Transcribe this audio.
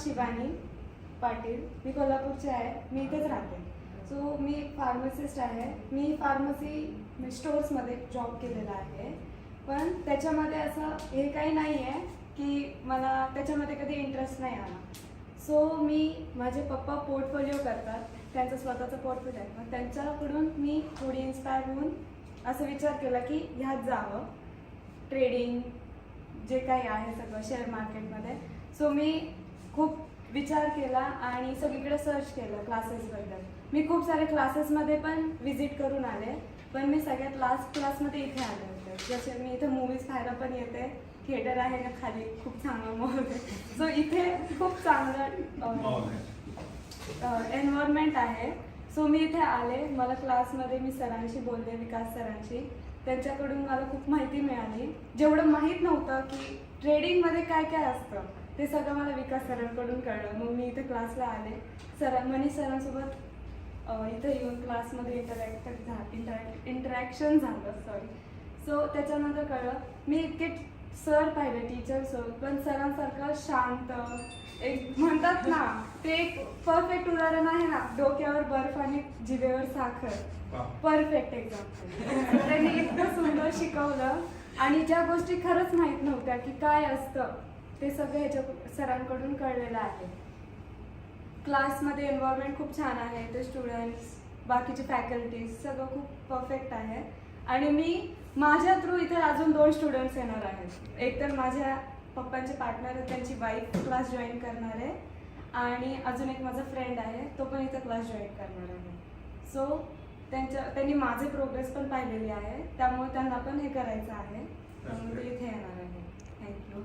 शिवानी पाटील, मी कोल्हापूरची आहे, मी इथेच राहते. सो मी फार्मसिस्ट आहे. मी फार्मसी स्टोर्समध्ये जॉब केलेला आहे, पण त्याच्यामध्ये असं हे काही नाही आहे की मला त्याच्यामध्ये कधी इंटरेस्ट नाही आला. सो माझे पप्पा पोर्टफोलिओ करतात, त्यांचा स्वतःचा पोर्टफोलिओ आहे. मग त्यांच्याकडून मी थोडी इन्स्पायर होऊन असं विचार केला की ह्यात जावं, ट्रेडिंग जे काही आहे सगळं शेअर मार्केटमध्ये. सो मी खूप विचार केला आणि सगळीकडे सर्च केलं क्लासेसबद्दल. मी खूप सारे क्लासेसमध्ये पण व्हिजिट करून आले, पण मी सगळ्यात लास्ट क्लासमध्ये इथे आले होते. जसे मी इथे मूवीज पाहायला पण येते, थिएटर आहे ना खाली, खूप चांगला मॉल आहे. सो इथे खूप चांगलं एन्व्हायरमेंट आहे. सो मी इथे आले, मला क्लासमध्ये मी सरांशी बोलले, विकास सरांशी. त्यांच्याकडून मला खूप माहिती मिळाली. जेवढं माहीत नव्हतं की ट्रेडिंगमध्ये काय काय असतं ते सगळं मला विकास सरांकडून कळलं. मग मी इथे क्लासला आले, मनीष सरांसोबत इथे येऊन क्लासमध्ये इंटरॅक्शन झालं. सो त्याच्यानंतर कळलं, मी इतके सर पाहिले, टीचर सर, पण सरांसारखं शांत, एक म्हणतात ना ते एक परफेक्ट उदाहरण आहे ना, डोक्यावर बर्फ आणि जिभेवर साखर, परफेक्ट एक्झाम्पल. त्यांनी इतकं सुंदर शिकवलं आणि ज्या गोष्टी खरंच माहीत नव्हत्या की काय असतं ते सगळं ह्याच्या सरांकडून कळलेलं आहे. क्लासमध्ये एन्व्हायरमेंट खूप छान आहे, ते स्टुडंट्स, बाकीचे फॅकल्टीज सगळं खूप परफेक्ट आहे. आणि मी माझ्या थ्रू इथे अजून 2 स्टुडंट्स येणार आहेत. एक तर माझ्या पप्पांचे पार्टनर, त्यांची वाईफ क्लास जॉईन करणार आहे, आणि अजून एक माझा फ्रेंड आहे, तो पण इथं क्लास जॉईन करणार आहे. सो त्यांनी माझे प्रोग्रेस पण पाहिलेली आहे, त्यामुळे त्यांना पण हे करायचं आहे, त्यामुळे ते इथे येणार आहे. थँक्यू.